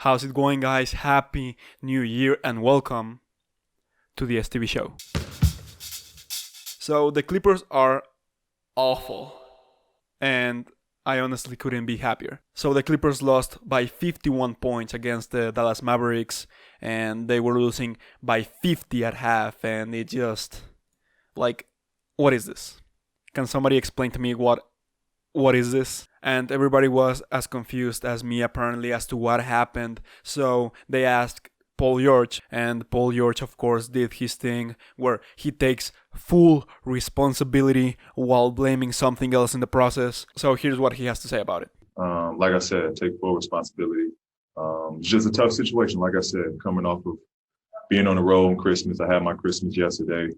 How's it going, guys? Happy New Year and welcome to the STB show. So the Clippers are awful, and I honestly couldn't be happier. So the Clippers lost by 51 points against the Dallas Mavericks, and they were losing by 50 at half, and it just, like, what is this? Can somebody explain to me what is this? And everybody was as confused as me apparently as to what happened. So they asked Paul George, and Paul George of course did his thing where he takes full responsibility while blaming something else in the process. So here's what he has to say about it. Like I said, take full responsibility. It's just a tough situation. Like I said, coming off of being on the road on Christmas, I had my Christmas yesterday.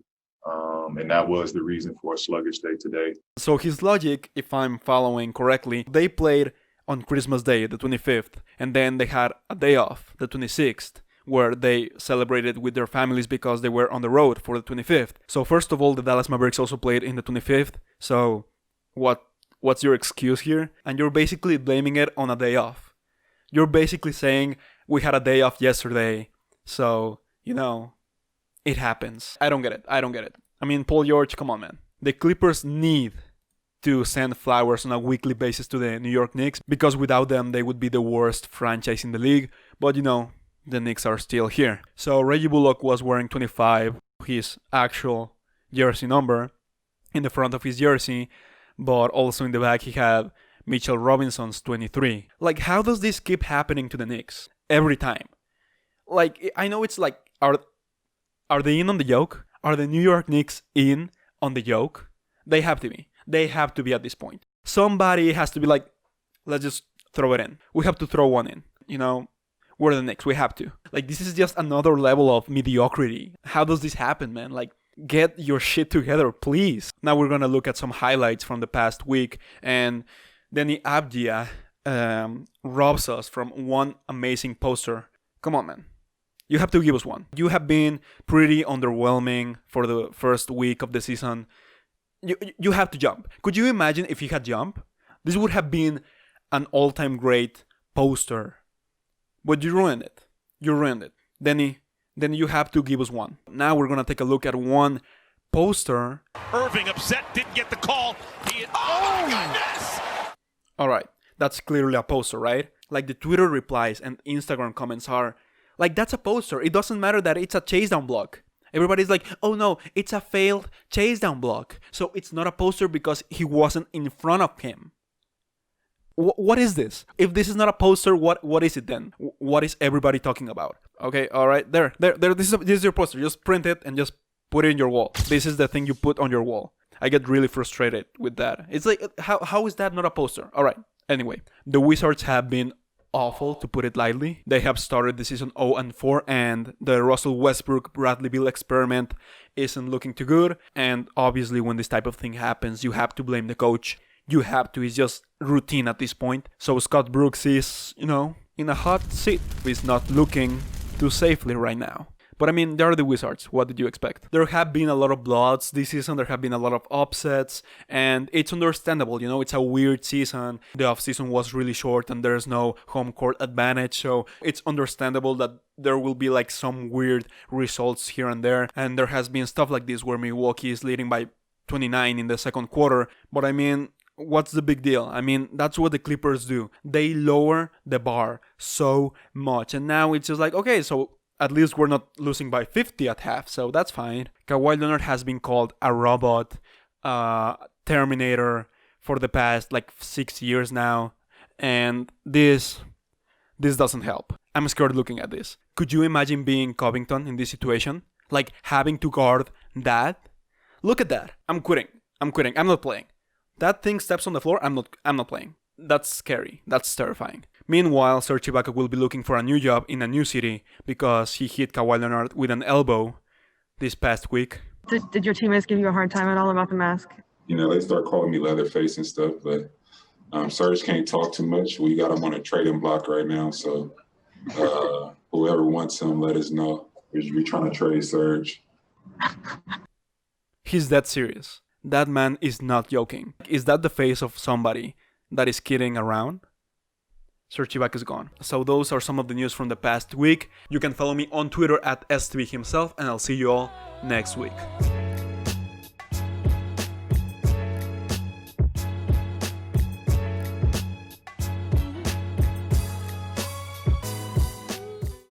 And that was the reason for a sluggish day today. So his logic, if I'm following correctly, they played on Christmas Day, the 25th, and then they had a day off, the 26th, where they celebrated with their families because they were on the road for the 25th. So first of all, the Dallas Mavericks also played in the 25th. So what's your excuse here? And you're basically blaming it on a day off. You're basically saying we had a day off yesterday, so, it happens. I don't get it. I mean, Paul George, come on, man. The Clippers need to send flowers on a weekly basis to the New York Knicks because without them, they would be the worst franchise in the league. But, the Knicks are still here. So Reggie Bullock was wearing 25, his actual jersey number, in the front of his jersey. But also in the back, he had Mitchell Robinson's 23. Like, how does this keep happening to the Knicks? Every time. Like, I know it's like, are they in on the joke? Are the New York Knicks in on the joke? They have to be. They have to be at this point. Somebody has to be like, let's just throw it in. We have to throw one in. We're the Knicks. We have to. Like, this is just another level of mediocrity. How does this happen, man? Like, get your shit together, please. Now we're going to look at some highlights from the past week. And Denny Abdia robs us from one amazing poster. Come on, man. You have to give us one. You have been pretty underwhelming for the first week of the season. You have to jump. Could you imagine if you had jump? This would have been an all-time great poster. But you ruined it. Denny, you have to give us one. Now we're going to take a look at one poster. Irving upset, didn't get the call. Oh my goodness! All right, that's clearly a poster, right? Like the Twitter replies and Instagram comments are, like, that's a poster. It doesn't matter that it's a chase down block. Everybody's like, oh no, it's a failed chase down block. So it's not a poster because he wasn't in front of him. What is this? If this is not a poster, what is it then? What is everybody talking about? Okay, all right, there. This is your poster. Just print it and just put it in your wall. This is the thing you put on your wall. I get really frustrated with that. It's like, how is that not a poster? All right. Anyway, the Wizards have been awful, to put it lightly. They have started the season 0-4, and the Russell Westbrook-Bradley Beal experiment isn't looking too good. And obviously, when this type of thing happens, you have to blame the coach. You have to. It's just routine at this point. So Scott Brooks is, in a hot seat. He's not looking too safely right now. But I mean, they're the Wizards. What did you expect? There have been a lot of blowouts this season. There have been a lot of upsets. And it's understandable. It's a weird season. The offseason was really short and there's no home court advantage. So it's understandable that there will be like some weird results here and there. And there has been stuff like this where Milwaukee is leading by 29 in the second quarter. But I mean, what's the big deal? I mean, that's what the Clippers do. They lower the bar so much. And now it's just like, okay, so at least we're not losing by 50 at half, so that's fine. Kawhi Leonard has been called a robot, Terminator for the past 6 years now, and this doesn't help. I'm scared looking at this. Could you imagine being Covington in this situation? Like having to guard that? Look at that. I'm quitting. I'm not playing. That thing steps on the floor. I'm not playing. That's scary. That's terrifying. Meanwhile, Serge Ibaka will be looking for a new job in a new city because he hit Kawhi Leonard with an elbow this past week. Did your teammates give you a hard time at all about the mask? They start calling me Leatherface and stuff, but Serge can't talk too much. We got him on a trading block right now, so whoever wants him, let us know. We're trying to trade Serge. He's that serious. That man is not joking. Is that the face of somebody that is kidding around? Serge Ibaka is gone. So those are some of the news from the past week. You can follow me on Twitter at STB himself, and I'll see you all next week.